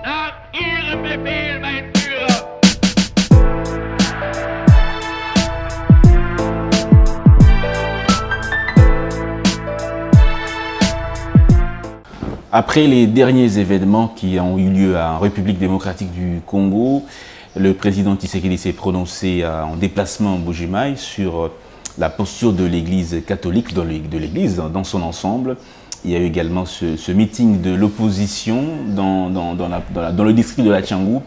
Nach Ihrem Befehl, mein Führer! Après les derniers événements qui ont eu lieu en République démocratique du Congo, le président Tshisekedi s'est prononcé en déplacement en Mbuji-Mayi sur la posture de l'Église catholique, de l'Église dans son ensemble. Il y a eu également ce meeting de l'opposition dans le district de la Tchangou.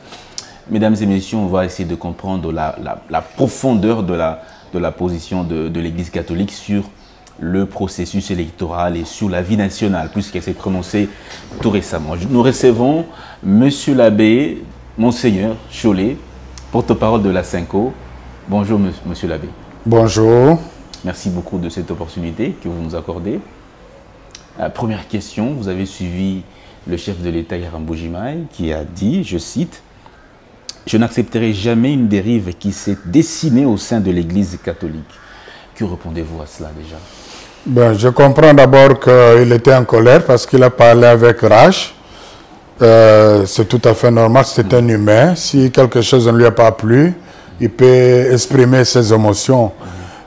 Mesdames et messieurs, on va essayer de comprendre la profondeur de la position de l'Église catholique sur le processus électoral et sur la vie nationale, puisqu'elle s'est prononcée tout récemment. Nous recevons Monsieur l'abbé, Monseigneur Cholet, porte-parole de la SYNCO. Bonjour Monsieur l'abbé. Bonjour. Merci beaucoup de cette opportunité que vous nous accordez. Première question, vous avez suivi le chef de l'État hier à Mbuji-Mayi qui a dit, je cite, « Je n'accepterai jamais une dérive qui s'est dessinée au sein de l'Église catholique ». Que répondez-vous à cela déjà? Ben, je comprends d'abord qu'il était en colère parce qu'il a parlé avec rage. C'est tout à fait normal, c'est un humain. Si quelque chose ne lui a pas plu, il peut exprimer ses émotions.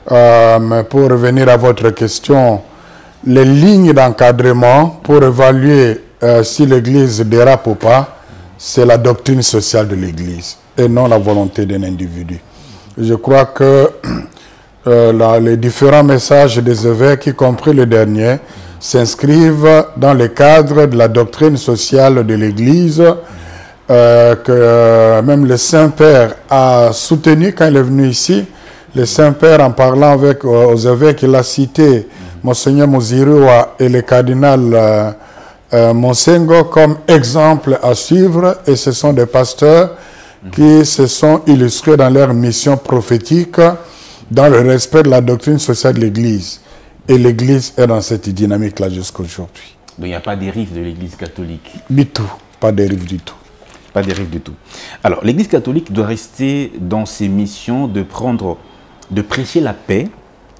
Mais pour revenir à votre question, les lignes d'encadrement pour évaluer si l'Église dérape ou pas, c'est la doctrine sociale de l'Église et non la volonté d'un individu. Je crois que les différents messages des évêques, y compris le dernier, s'inscrivent dans le cadre de la doctrine sociale de l'Église que même le Saint-Père a soutenu quand il est venu ici. Le Saint-Père, en parlant avec aux évêques, il a cité Monseigneur Muzirua et le cardinal Monsengo comme exemple à suivre, et ce sont des pasteurs qui se sont illustrés dans leur mission prophétique dans le respect de la doctrine sociale de l'Église. Et l'Église est dans cette dynamique-là jusqu'aujourd'hui. Donc il n'y a pas de dérive de l'Église catholique? Du tout, pas de dérive du tout. Pas de dérive du tout. Alors l'Église catholique doit rester dans ses missions de prêcher la paix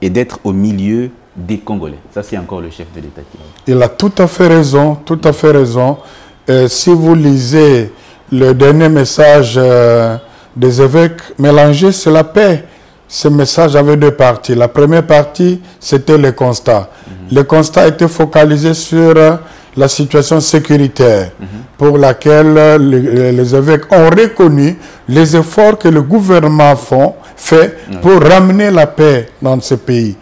et d'être au milieu des Congolais. Ça, c'est encore le chef de l'État qui l'a dit. Il a tout à fait raison, tout à fait raison. Si vous lisez le dernier message des évêques mélangés, c'est la paix. Ce message avait deux parties. La première partie, c'était le constat. Le constat était focalisé sur la situation sécuritaire pour laquelle les évêques ont reconnu les efforts que le gouvernement fait pour ramener la paix dans ce pays.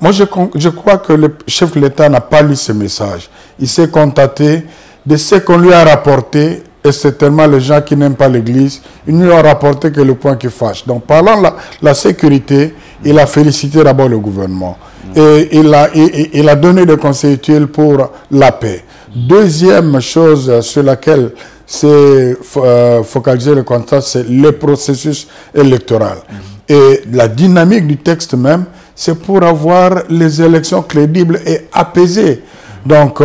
Moi, je crois que le chef de l'État n'a pas lu ce message. Il s'est contenté de ce qu'on lui a rapporté. Et certainement les gens qui n'aiment pas l'Église, ils ne lui ont rapporté que le point qui fâche. Donc parlant de la sécurité, il a félicité d'abord le gouvernement. Et il a donné des conseils utiles pour la paix. Deuxième chose sur laquelle s'est focalisé le constat, c'est le processus électoral. Et la dynamique du texte même, c'est pour avoir les élections crédibles et apaisées. Donc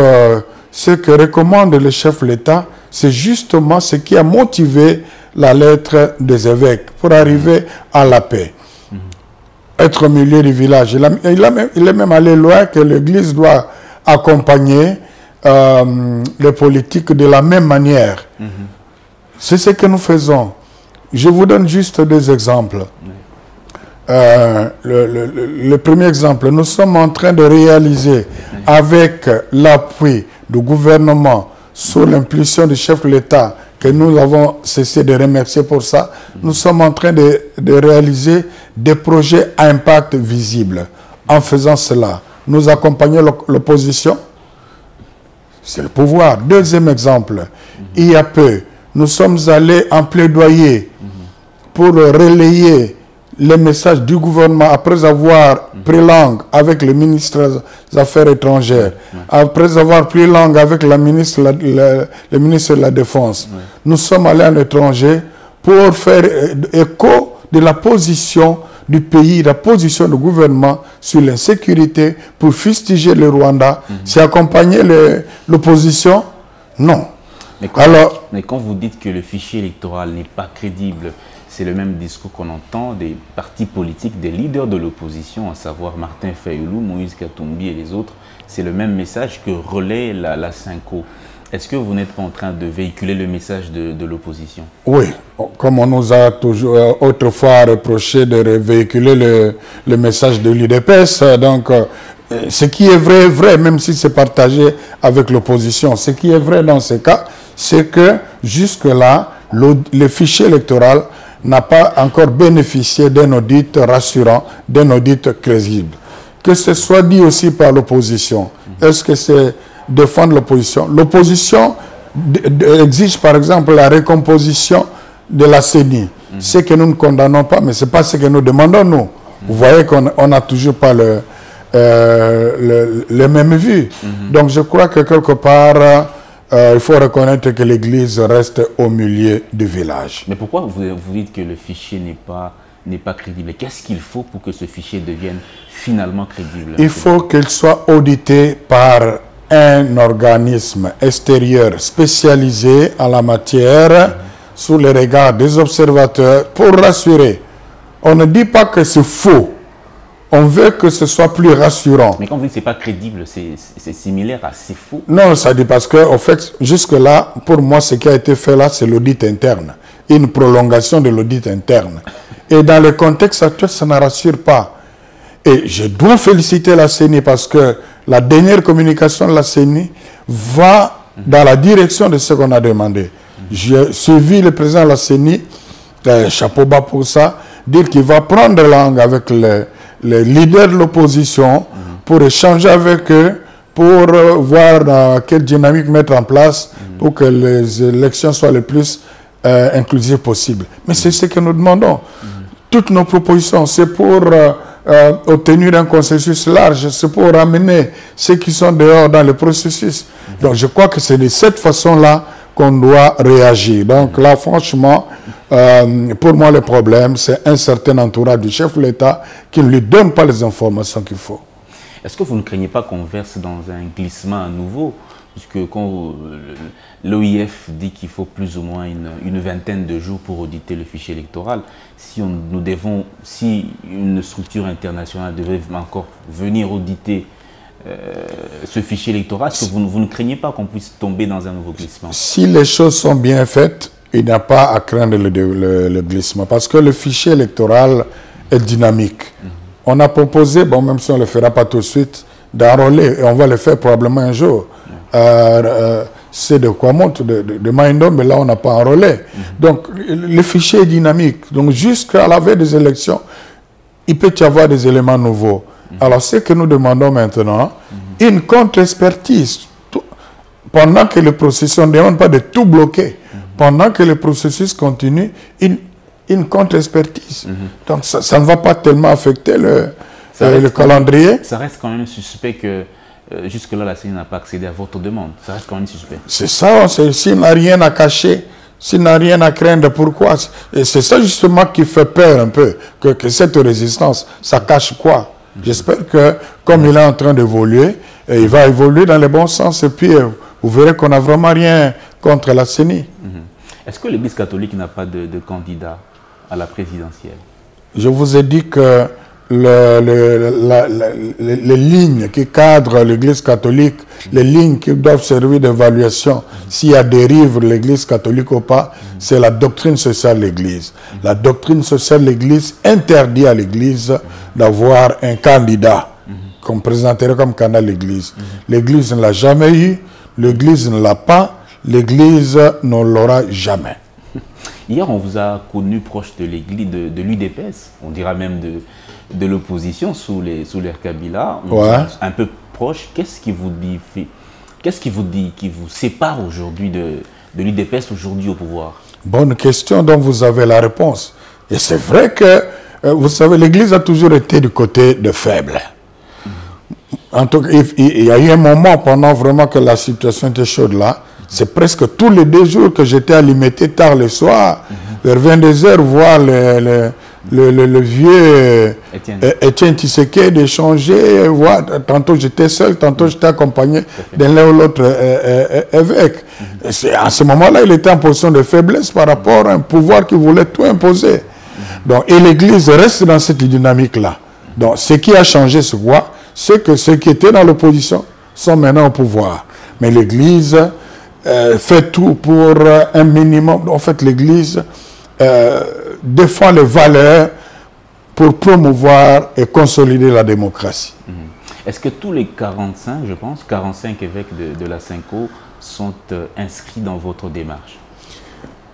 ce que recommande le chef de l'État, c'est justement ce qui a motivé la lettre des évêques pour arriver à la paix. Être au milieu du village. Il est même allé loin que l'Église doit accompagner les politiques de la même manière. C'est ce que nous faisons. Je vous donne juste deux exemples. Le premier exemple, nous sommes en train de réaliser avec l'appui du gouvernement sous l'impulsion du chef de l'État, que nous avons cessé de remercier pour ça, nous sommes en train de réaliser des projets à impact visible. En faisant cela, nous accompagnons l'opposition, c'est le pouvoir. Deuxième exemple, il y a peu, nous sommes allés en plaidoyer pour relayer les messages du gouvernement après avoir pris langue avec le ministre des Affaires étrangères, après avoir pris langue avec le ministre de la Défense. Nous sommes allés à l'étranger pour faire écho de la position du pays, la position du gouvernement sur l'insécurité, pour fustiger le Rwanda. C'est accompagner l'opposition? Non. Mais quand vous dites que le fichier électoral n'est pas crédible, c'est le même discours qu'on entend des partis politiques, des leaders de l'opposition, à savoir Martin Fayulu, Moïse Katumbi et les autres. C'est le même message que relaie la SYNCO. Est-ce que vous n'êtes pas en train de véhiculer le message de l'opposition? Oui, comme on nous a toujours autrefois reproché de véhiculer le message de l'UDPS, donc ce qui est vrai est vrai, même si c'est partagé avec l'opposition. Ce qui est vrai dans ce cas, c'est que jusque-là, le fichier électoral n'a pas encore bénéficié d'un audit rassurant, d'un audit crédible. Que ce soit dit aussi par l'opposition. Est-ce que c'est défendre l'opposition? L'opposition exige par exemple la recomposition de la CENI. Ce que nous ne condamnons pas, mais ce n'est pas ce que nous demandons nous. Vous voyez qu'on n'a toujours pas le même vue. Donc je crois que quelque part, il faut reconnaître que l'Église reste au milieu du village. Mais pourquoi vous dites que le fichier n'est pas crédible? Qu'est-ce qu'il faut pour que ce fichier devienne finalement crédible? Il faut qu'il soit audité par un organisme extérieur spécialisé en la matière, sous le regard des observateurs, pour rassurer. On ne dit pas que c'est faux. On veut que ce soit plus rassurant. Mais quand vous dites que ce n'est pas crédible, c'est similaire à c'est faux? Non, ça dit parce que, en fait, jusque-là, pour moi, ce qui a été fait là, c'est l'audit interne. Une prolongation de l'audit interne. Et dans le contexte actuel, ça ne rassure pas. Et je dois féliciter la CENI parce que la dernière communication de la CENI va dans la direction de ce qu'on a demandé. J'ai suivi le président de la CENI, chapeau bas pour ça, dire qu'il va prendre langue avec les leaders de l'opposition pour échanger avec eux, pour voir quelle dynamique mettre en place pour que les élections soient le plus inclusives possible. Mais c'est ce que nous demandons. Toutes nos propositions, c'est pour obtenir un consensus large, c'est pour ramener ceux qui sont dehors dans le processus. Donc je crois que c'est de cette façon-là qu'on doit réagir. Donc là, franchement, pour moi, le problème, c'est un certain entourage du chef de l'État qui ne lui donne pas les informations qu'il faut. Est-ce que vous ne craignez pas qu'on verse dans un glissement à nouveau? Puisque quand l'OIF dit qu'il faut plus ou moins une vingtaine de jours pour auditer le fichier électoral, si une structure internationale devait encore venir auditer ce fichier électoral, est-ce que vous ne craignez pas qu'on puisse tomber dans un nouveau glissement? Si les choses sont bien faites, il n'y a pas à craindre le glissement, parce que le fichier électoral est dynamique. On a proposé, bon, même si on ne le fera pas tout de suite, d'enrôler, et on va le faire probablement un jour. C'est de quoi monte de Maïndom, mais là on n'a pas enrôlé. Donc le fichier est dynamique. Donc jusqu'à la veille des élections, il peut y avoir des éléments nouveaux. Alors ce que nous demandons maintenant, une contre-expertise. Pendant que le processus, on ne demande pas de tout bloquer. Pendant que le processus continue, une contre-expertise. Donc ça ne va pas tellement affecter le calendrier. Ça reste quand même suspect que jusque-là, la CENI n'a pas accédé à votre demande. Ça reste quand même suspect. C'est ça, s'il n'a rien à cacher, s'il n'a rien à craindre, pourquoi? Et c'est ça justement qui fait peur un peu, que cette résistance, ça cache quoi? J'espère que, comme il est en train d'évoluer, il va évoluer dans le bon sens, et puis vous verrez qu'on n'a vraiment rien contre la CENI. Est-ce que l'Église catholique n'a pas de candidat à la présidentielle? Je vous ai dit que les lignes qui cadrent l'Église catholique, les lignes qui doivent servir d'évaluation, s'il y a dérive l'Église catholique ou pas, c'est la doctrine sociale de l'Église. La doctrine sociale de l'Église interdit à l'Église d'avoir un candidat qu'on présenterait comme candidat de l'Église. L'Église ne l'a jamais eu, l'Église ne l'a pas, l'Église ne l'aura jamais. Hier, on vous a connu proche de l'Église, de l'UDPS, on dira même de l'opposition sous l'ère Kabila, un peu proche. Qu'est-ce qui vous dit, qui vous sépare aujourd'hui de l'UDPS aujourd'hui au pouvoir? Bonne question dont vous avez la réponse. Et c'est vrai que, vous savez, l'Église a toujours été du côté de faibles. En tout cas, il y a eu un moment pendant vraiment que la situation était chaude là. C'est presque tous les 2 jours que j'étais alimité tard le soir, vers 22h, voir le vieux Étienne Tshisekedi d'échanger, voir, tantôt j'étais seul, tantôt j'étais accompagné d'un l'un ou l'autre évêque. À ce moment-là, il était en position de faiblesse par rapport à un pouvoir qui voulait tout imposer. Donc, et l'Église reste dans cette dynamique-là. Donc, ce qui a changé, c'est quoi? C'est que ceux qui étaient dans l'opposition sont maintenant au pouvoir. Mais l'Église fait tout pour un minimum. En fait, l'Église défend les valeurs pour promouvoir et consolider la démocratie. Est-ce que tous les 45, je pense, 45 évêques de la Cinco sont inscrits dans votre démarche?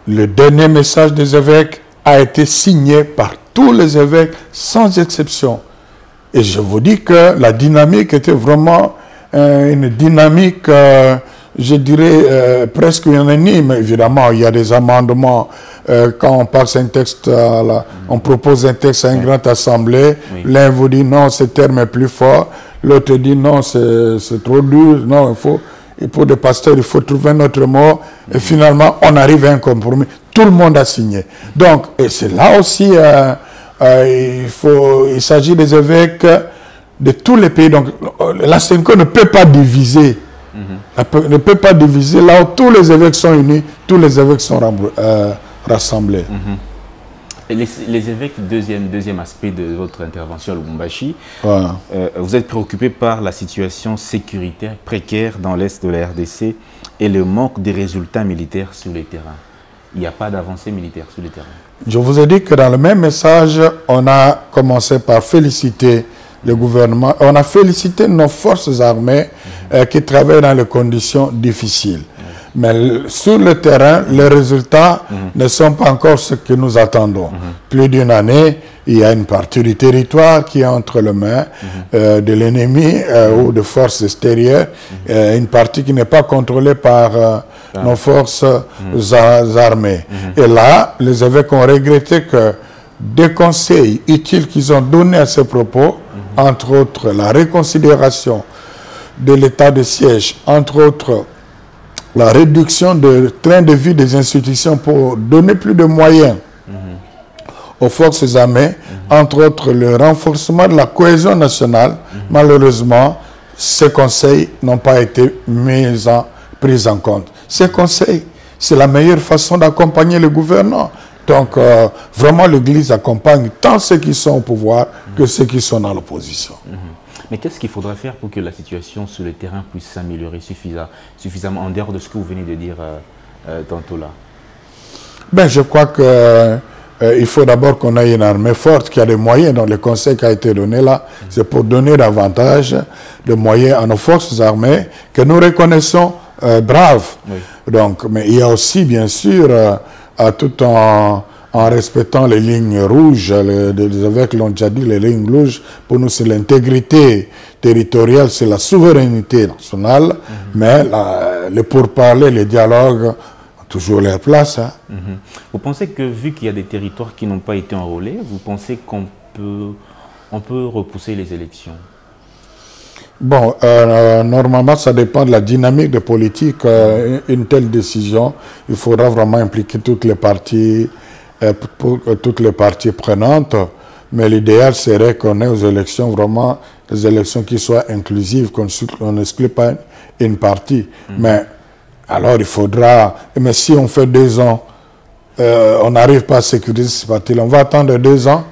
Le dernier message des évêques a été signé par tous les évêques sans exception. Et je vous dis que la dynamique était vraiment une dynamique, je dirais, presque unanime. Évidemment, il y a des amendements. Quand on passe un texte, on propose un texte à une grande assemblée. Oui. L'un vous dit non, ce terme est plus fort. L'autre dit non, c'est trop dur. Non, il faut des pasteurs, il faut trouver un autre mot. Et finalement, on arrive à un compromis. Tout le monde a signé. Donc, et c'est là aussi, il s'agit des évêques de tous les pays. Donc, la Cinco ne peut pas diviser. Ne peut pas diviser. Là où tous les évêques sont unis, tous les évêques sont rassemblés. Et les évêques, deuxième aspect de votre intervention à Lubumbashi, vous êtes préoccupé par la situation sécuritaire précaire dans l'est de la RDC et le manque des résultats militaires sur les terrains. Il n'y a pas d'avancée militaire sur les terrains. Je vous ai dit que dans le même message, on a commencé par féliciter le gouvernement. On a félicité nos forces armées qui travaillent dans des conditions difficiles. Mais sur le terrain, les résultats ne sont pas encore ce que nous attendons. Plus d'une année, il y a une partie du territoire qui est entre les mains de l'ennemi ou de forces extérieures, une partie qui n'est pas contrôlée par nos forces armées. Et là, les évêques ont regretté que des conseils utiles qu'ils ont donnés à ces propos, entre autres la réconsidération de l'état de siège, entre autres la réduction de train de vie des institutions pour donner plus de moyens aux forces armées, entre autres le renforcement de la cohésion nationale. Malheureusement, ces conseils n'ont pas été pris en compte. Ces conseils, c'est la meilleure façon d'accompagner le gouvernement. Donc, vraiment, l'Église accompagne tant ceux qui sont au pouvoir que ceux qui sont dans l'opposition. Mais qu'est-ce qu'il faudra faire pour que la situation sur le terrain puisse s'améliorer suffisamment en dehors de ce que vous venez de dire tantôt là? Ben, je crois qu'il faut d'abord qu'on ait une armée forte qui a des moyens. Donc, le conseil qui a été donné là, c'est pour donner davantage de moyens à nos forces armées que nous reconnaissons braves. Oui. Donc, mais il y a aussi, bien sûr, tout en respectant les lignes rouges, les évêques l'ont déjà dit, les lignes rouges, pour nous c'est l'intégrité territoriale, c'est la souveraineté nationale, mais les pourparlers, les dialogues ont toujours leur place. Vous pensez que vu qu'il y a des territoires qui n'ont pas été enrôlés, vous pensez qu'on peut repousser les élections? Bon, normalement, ça dépend de la dynamique de politique. Une telle décision, il faudra vraiment impliquer toutes les parties prenantes. Mais l'idéal serait qu'on ait aux élections vraiment des élections qui soient inclusives, qu'on n'exclut pas une partie. Mais alors, il faudra... Mais si on fait 2 ans, on n'arrive pas à sécuriser ces partis-là, on va attendre 2 ans.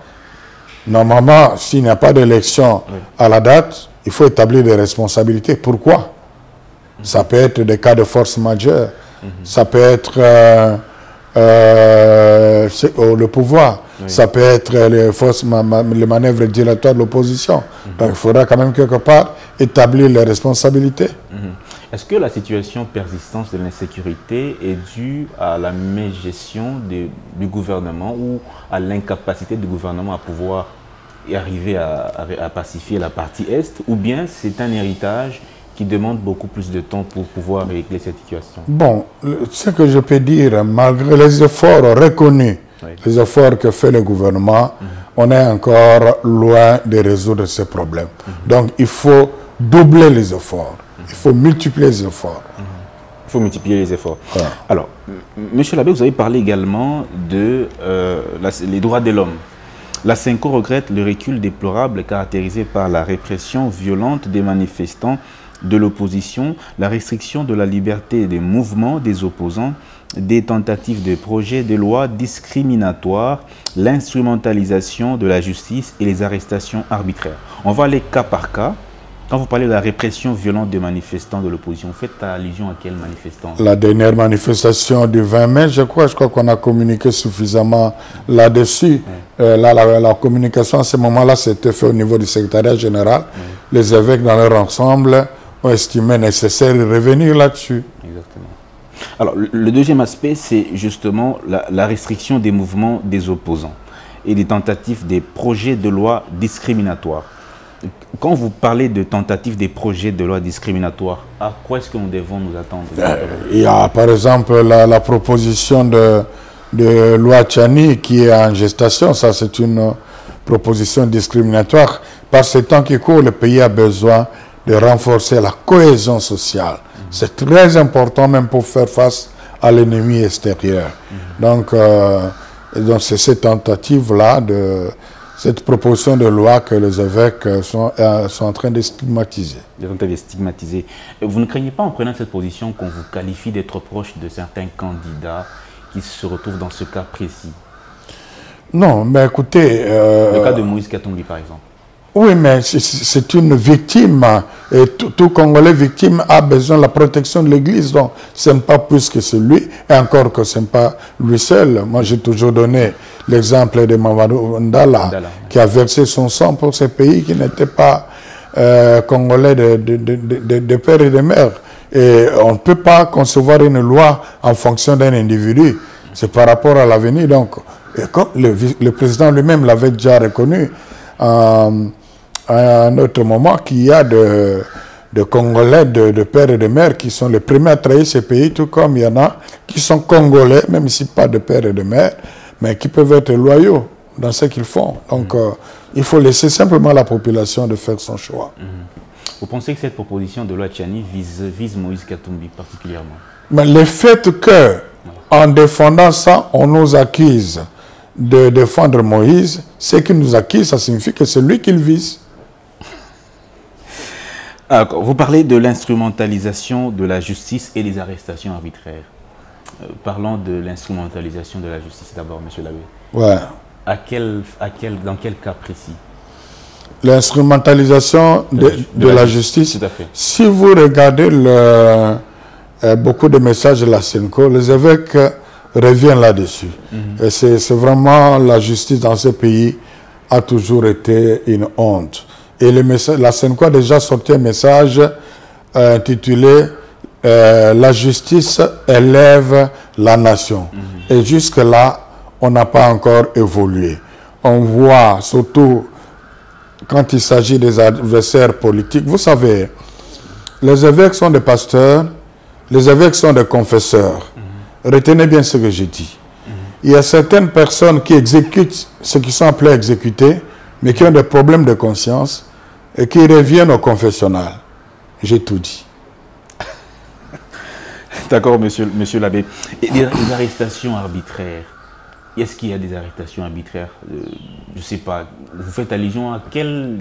Normalement, s'il n'y a pas d'élection à la date, il faut établir des responsabilités. Pourquoi? Ça peut être des cas de force majeure. Ça peut être le pouvoir. Ça peut être les manœuvres dilatoires de l'opposition. Donc il faudra quand même quelque part établir les responsabilités. Est-ce que la situation persistante de l'insécurité est due à la mégestion du gouvernement ou à l'incapacité du gouvernement à pouvoir y arriver à pacifier la partie Est, ou bien c'est un héritage qui demande beaucoup plus de temps pour pouvoir régler cette situation? Bon, ce que je peux dire, malgré les efforts reconnus, les efforts que fait le gouvernement, on est encore loin de résoudre ces problèmes. Donc il faut doubler les efforts, il faut multiplier les efforts. Il faut multiplier les efforts. Alors, Monsieur l'abbé, vous avez parlé également de les droits de l'homme. La Cinco regrette le recul déplorable caractérisé par la répression violente des manifestants de l'opposition, la restriction de la liberté des mouvements des opposants, des tentatives de projets de loi discriminatoires, l'instrumentalisation de la justice et les arrestations arbitraires. On va aller cas par cas Quand vous parlez de la répression violente des manifestants de l'opposition, vous faites allusion à quels manifestants? La dernière manifestation du 20 mai, je crois qu'on a communiqué suffisamment là-dessus. La communication à ce moment-là, c'était fait au niveau du secrétariat général. Les évêques dans leur ensemble ont estimé nécessaire de revenir là-dessus. Exactement. Alors, le deuxième aspect, c'est justement la restriction des mouvements des opposants et des tentatives des projets de loi discriminatoires. Quand vous parlez de tentatives des projets de loi discriminatoires, à quoi est-ce que nous devons nous attendre? Il y a par exemple la proposition de loi Tchani qui est en gestation. Ça, c'est une proposition discriminatoire. Par ce temps qui court, le pays a besoin de renforcer la cohésion sociale. C'est très important même pour faire face à l'ennemi extérieur. Donc c'est cette tentative-là, cette proposition de loi que les évêques sont en train de stigmatiser. Vous ne craignez pas en prenant cette position qu'on vous qualifie d'être proche de certains candidats qui se retrouvent dans ce cas précis? Non, mais écoutez... le cas de Moïse Katumbi, par exemple. Oui, mais c'est une victime. Et tout Congolais victime a besoin de la protection de l'Église. Donc, ce n'est pas plus que c'est lui. Et encore que ce n'est pas lui seul. Moi, j'ai toujours donné l'exemple de Mamadou Ndala, qui a versé son sang pour ce pays qui n'était pas Congolais de père et de mère. Et on ne peut pas concevoir une loi en fonction d'un individu. C'est par rapport à l'avenir. Donc, comme le président lui-même l'avait déjà reconnu, à un autre moment, qu'il y a de Congolais de père et de mère qui sont les premiers à trahir ce pays, tout comme il y en a qui sont Congolais, même si pas de père et de mère, mais qui peuvent être loyaux dans ce qu'ils font. Donc, il faut laisser simplement la population de faire son choix. Vous pensez que cette proposition de loi Tchani vise Moïse Katumbi particulièrement? Mais le fait que, en défendant ça, on nous accuse de défendre Moïse, ce qui nous accuse, ça signifie que c'est lui qu'il vise. Vous parlez de l'instrumentalisation de la justice et des arrestations arbitraires. Parlons de l'instrumentalisation de la justice d'abord, M. Labbé. Ouais. Dans quel cas précis? L'instrumentalisation de la justice. Tout à fait. Si vous regardez beaucoup de messages de la Senko, les évêques reviennent là-dessus. Et c'est vraiment la justice dans ce pays a toujours été une honte. Et la Senko a déjà sorti un message intitulé La justice élève la nation. Et jusque-là, on n'a pas encore évolué. On voit surtout quand il s'agit des adversaires politiques. Vous savez, les évêques sont des pasteurs, les évêques sont des confesseurs. Retenez bien ce que je dis. Il y a certaines personnes qui exécutent ce qu'ils sont appelés à exécuter, mais qui ont des problèmes de conscience et qui reviennent au confessionnal. J'ai tout dit. D'accord, monsieur Labbé. Et les arrestations arbitraires, est-ce qu'il y a des arrestations arbitraires? Je ne sais pas. Vous faites allusion à quel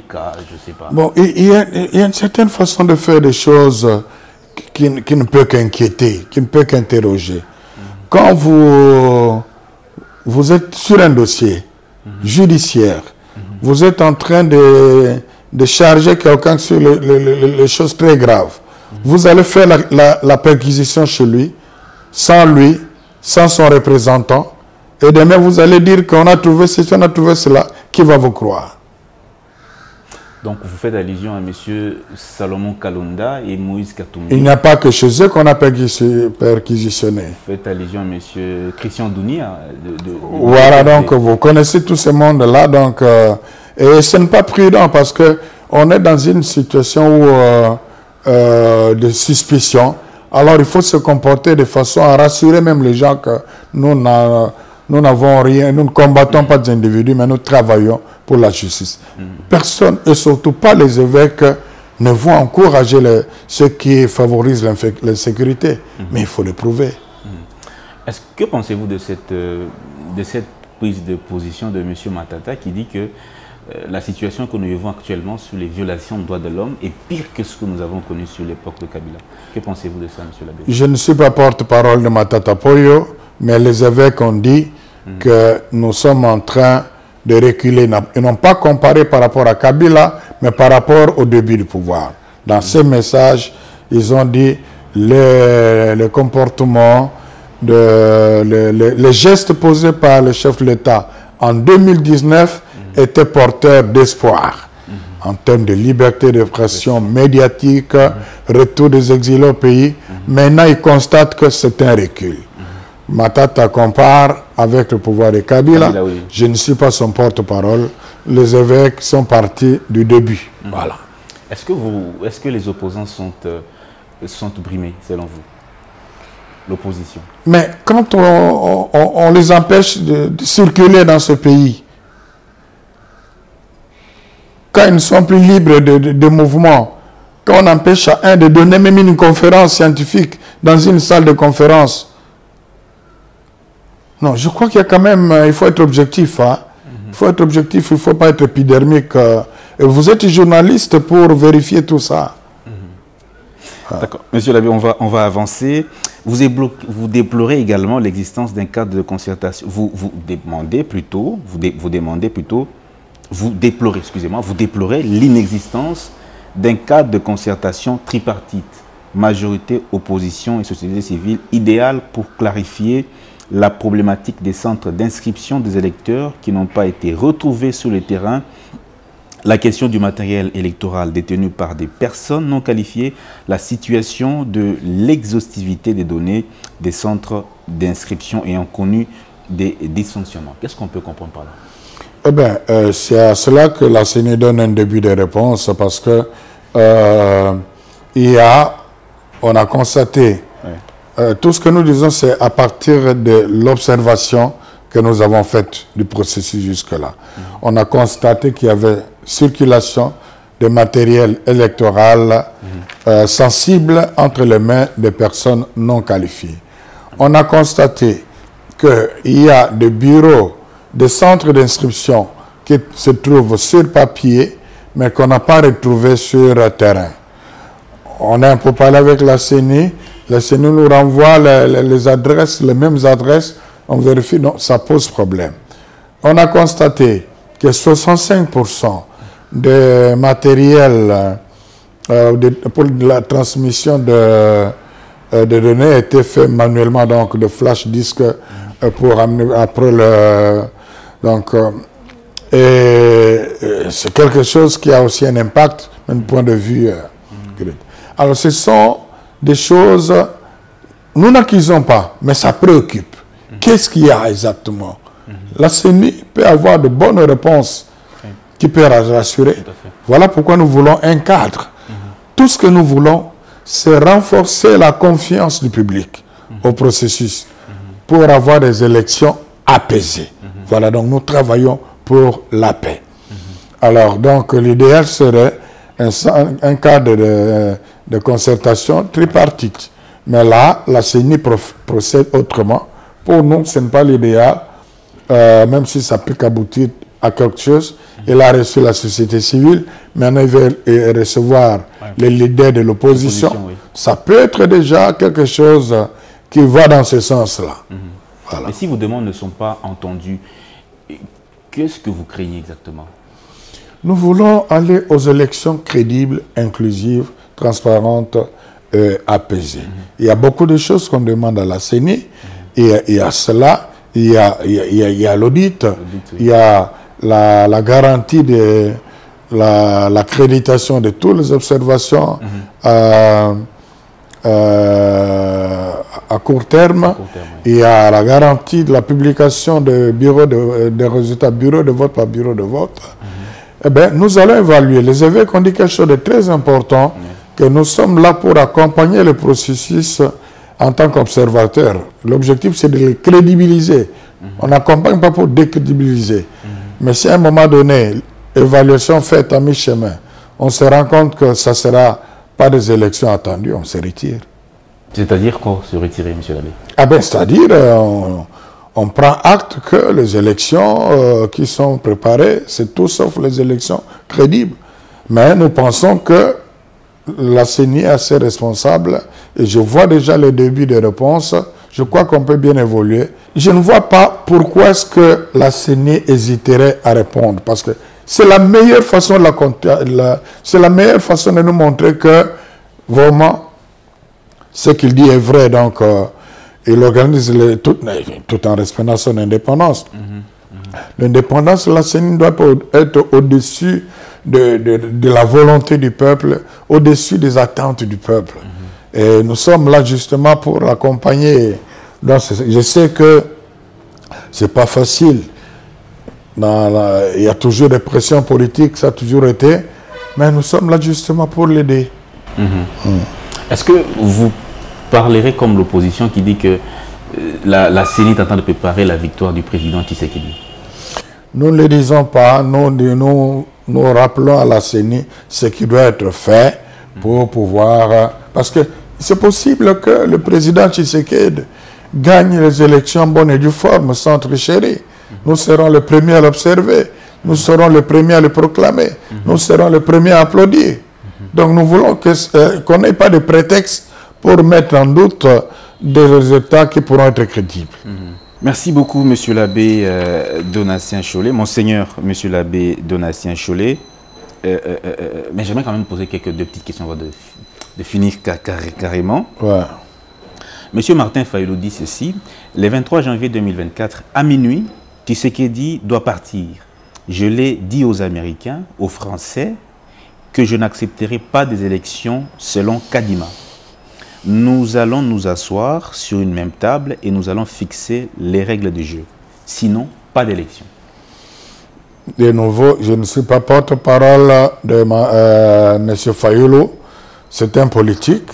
cas? Je ne sais pas. Bon, il y a une certaine façon de faire des choses qui ne peut qu'inquiéter, qui ne peut qu'interroger. Quand vous êtes sur un dossier judiciaire, vous êtes en train de charger quelqu'un sur les choses très graves, vous allez faire la perquisition chez lui, sans son représentant, et demain vous allez dire qu'on a trouvé ceci, on a trouvé cela, qui va vous croire? Donc vous faites allusion à M. Salomon Kalonda et Moïse Katumbi. Il n'y a pas que chez eux qu'on a perquisitionné. Vous faites allusion à M. Christian Dounia. Voilà, donc vous connaissez tout ce monde-là. Donc, et ce n'est pas prudent parce qu'on est dans une situation de suspicion. Alors il faut se comporter de façon à rassurer même les gens que nous n'avons rien, nous ne combattons pas des individus, mais nous travaillons pour la justice. Personne, et surtout pas les évêques, ne vont encourager ceux qui favorisent l'insécurité. Mais il faut le prouver. Que pensez-vous de cette prise de position de M. Matata qui dit que la situation que nous vivons actuellement sur les violations de droits de l'homme est pire que ce que nous avons connu sur l'époque de Kabila? Que pensez-vous de ça, M. Labbé? Je ne suis pas porte-parole de Matata Poyo, mais les évêques ont dit que nous sommes en train de reculer. Ils n'ont pas comparé par rapport à Kabila, mais par rapport au début du pouvoir. Dans ces messages, ils ont dit le comportement, les gestes posés par le chef de l'État en 2019 étaient porteurs d'espoir en termes de liberté d'expression médiatique, retour des exilés au pays. Maintenant, ils constatent que c'est un recul. Matata compare avec le pouvoir de Kabila. Oui. Je ne suis pas son porte-parole. Les évêques sont partis du début. Voilà. Est-ce que les opposants sont brimés, selon vous? L'opposition. Mais quand on les empêche de circuler dans ce pays, quand ils ne sont plus libres de mouvement, quand on empêche à un de donner même une conférence scientifique dans une salle de conférence, non, je crois qu'il y a quand même, il faut être objectif. Hein? Il faut être objectif, il ne faut pas être épidermique. Et vous êtes journaliste pour vérifier tout ça. D'accord. Monsieur l'abbé, on va avancer. Vous déplorez également l'existence d'un cadre de concertation. Vous déplorez l'inexistence d'un cadre de concertation tripartite, majorité, opposition et société civile, idéal pour clarifier la problématique des centres d'inscription des électeurs qui n'ont pas été retrouvés sur le terrain, la question du matériel électoral détenu par des personnes non qualifiées, la situation de l'exhaustivité des données des centres d'inscription ayant connu des dysfonctionnements. Qu'est-ce qu'on peut comprendre par là? Eh bien, c'est à cela que la CENI donne un début de réponse parce que on a constaté, tout ce que nous disons, c'est à partir de l'observation que nous avons faite du processus jusque-là. On a constaté qu'il y avait circulation de matériel électoral sensible entre les mains des personnes non qualifiées. On a constaté qu'il y a des bureaux, des centres d'inscription qui se trouvent sur papier, mais qu'on n'a pas retrouvé sur terrain. On a un peu parlé avec la CENI. La CENI nous renvoie les adresses, les mêmes adresses. On vérifie, non, ça pose problème. On a constaté que 65% de matériel pour la transmission de données a été fait manuellement, donc de flash disk pour amener après le... Donc, c'est quelque chose qui a aussi un impact d'un point de vue. Alors, ce sont des choses, nous n'accusons pas, mais ça préoccupe. Qu'est-ce qu'il y a exactement? La CENI peut avoir de bonnes réponses qui peuvent rassurer. Voilà pourquoi nous voulons un cadre. Tout ce que nous voulons, c'est renforcer la confiance du public au processus pour avoir des élections apaisées. Voilà, donc nous travaillons pour la paix. Alors, donc, l'idéal serait un cadre de concertation tripartite. Mais là, la CENI procède autrement. Pour nous, ce n'est pas l'idéal, même si ça peut aboutir à quelque chose. Il a reçu la société civile, maintenant il veut recevoir les leaders de l'opposition. Ça peut être déjà quelque chose qui va dans ce sens-là. Voilà. Mais si vos demandes ne sont pas entendues, qu'est-ce que vous craignez exactement? Nous voulons aller aux élections crédibles, inclusives, transparentes et apaisées. Il y a beaucoup de choses qu'on demande à la CENI. Et il y a cela, il y a l'audit, il y a la garantie de l'accréditation de toutes les observations à court terme. Il y a la garantie de la publication des résultats bureau de vote par bureau de vote. Eh bien, nous allons évaluer. Les évêques ont dit quelque chose de très important, que nous sommes là pour accompagner le processus en tant qu'observateur. L'objectif, c'est de les crédibiliser. On n'accompagne pas pour décrédibiliser. Mais si à un moment donné, évaluation faite à mi-chemin, on se rend compte que ça ne sera pas des élections attendues, on se retire. C'est-à-dire quoi, se retirer, monsieur l'abbé? Ah ben, c'est-à-dire, on prend acte que les élections qui sont préparées, c'est tout sauf les élections crédibles. Mais nous pensons que la CENI est assez responsable et je vois déjà le début des réponses. Je crois qu'on peut bien évoluer. Je ne vois pas pourquoi est-ce que la CENI hésiterait à répondre parce que C'est la meilleure façon c'est la meilleure façon de nous montrer que vraiment ce qu'il dit est vrai. Donc, il organise tout en respectant son indépendance. L'indépendance, la CENI doit être au-dessus de la volonté du peuple, au-dessus des attentes du peuple. Et nous sommes là justement pour l'accompagner. Je sais que c'est pas facile. Il y a toujours des pressions politiques, ça a toujours été, mais nous sommes là justement pour l'aider. Est-ce que vous parlerez comme l'opposition qui dit que la CENI est en train de préparer la victoire du président Tshisekedi? Nous ne le disons pas, nous rappelons à la CENI ce qui doit être fait pour pouvoir... Parce que c'est possible que le président Tshisekedi gagne les élections en bonne et due forme, sans tricherie. Nous serons les premiers à l'observer. Nous serons les premiers à le proclamer. Nous serons les premiers à applaudir. Donc nous voulons qu'on n'ait pas de prétexte pour mettre en doute des résultats qui pourront être crédibles. Merci beaucoup, Monsieur l'abbé Donatien Chollet. Monseigneur, Monsieur l'abbé Donatien Chollet. Mais j'aimerais quand même poser deux petites questions avant de finir carrément. Ouais. Monsieur Martin Fayulu dit ceci: le 23 janvier 2024, à minuit, Tshisekedi doit partir. Je l'ai dit aux Américains, aux Français, que je n'accepterai pas des élections selon Kadima. Nous allons nous asseoir sur une même table et nous allons fixer les règles du jeu. Sinon, pas d'élection. De nouveau, je ne suis pas porte-parole de M. Fayulu. C'est un politique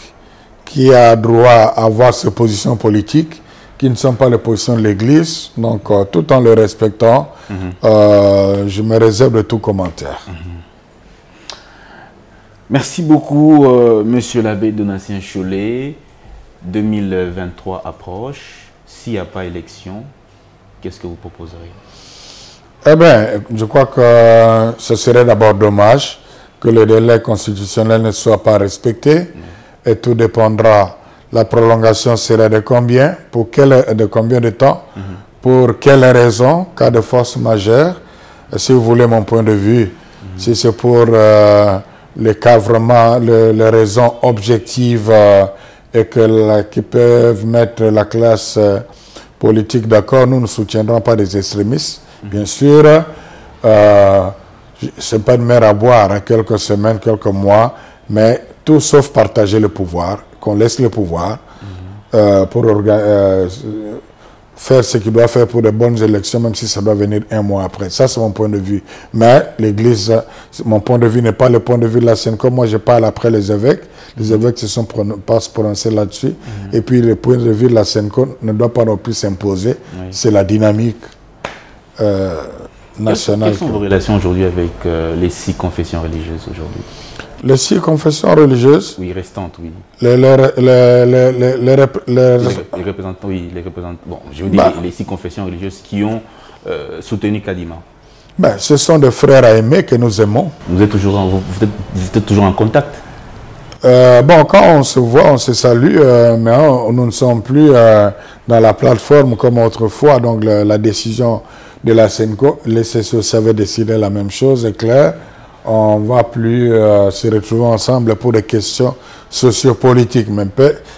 qui a droit à avoir ses positions politiques, qui ne sont pas les positions de l'Église. Donc, tout en le respectant, je me réserve de tout commentaire. Merci beaucoup, Monsieur l'abbé Donatien Chollet. 2023 approche. S'il n'y a pas élection, qu'est-ce que vous proposeriez? Eh bien, je crois que ce serait d'abord dommage que le délai constitutionnel ne soit pas respecté. Et tout dépendra. La prolongation serait de combien? De combien de temps? Pour quelles raisons? Cas de force majeure. Si vous voulez mon point de vue, si c'est pour les cas vraiment, les raisons objectives et qui peuvent mettre la classe politique d'accord, nous ne soutiendrons pas des extrémistes. Bien sûr, c'est pas de mer à boire, hein, quelques semaines, quelques mois, mais tout sauf partager le pouvoir, qu'on laisse le pouvoir pour faire ce qu'il doit faire pour de bonnes élections, même si ça doit venir un mois après. Ça, c'est mon point de vue. Mais l'Église, mon point de vue n'est pas le point de vue de la CENCO. Moi, je parle après les évêques. Les évêques se sont pas prononcés là-dessus. Et puis, le point de vue de la CENCO ne doit pas non plus s'imposer. C'est la dynamique nationale. Quelles sont vos relations aujourd'hui avec les 6 confessions religieuses aujourd'hui? Les 6 confessions religieuses? Oui, restantes, oui. Les représentants, oui, les représentants. Bon, je veux dire les 6 confessions religieuses qui ont soutenu Kadima. Ben, ce sont des frères à aimer que nous aimons. Vous êtes toujours en contact? Bon, quand on se voit, on se salue, mais nous ne sommes plus dans la plateforme comme autrefois. Donc la décision de la CENCO, les CSOC avaient décidé la même chose, est clair. On ne va plus se retrouver ensemble pour des questions sociopolitiques. Même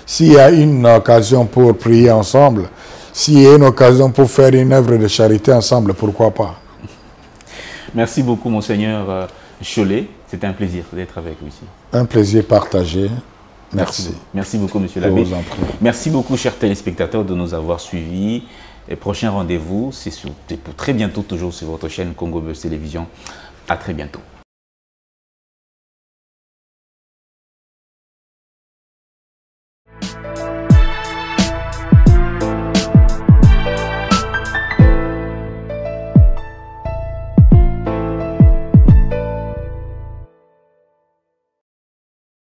s'il y a une occasion pour prier ensemble, s'il y a une occasion pour faire une œuvre de charité ensemble, pourquoi pas? Merci beaucoup, Monseigneur Chollet. C'était un plaisir d'être avec vous ici. Un plaisir partagé. Merci. Merci beaucoup, Monsieur l'abbé. Merci beaucoup, chers téléspectateurs, de nous avoir suivis. Et prochain rendez-vous, c'est pour très bientôt, toujours sur votre chaîne Congo Buzz Télévision. À très bientôt.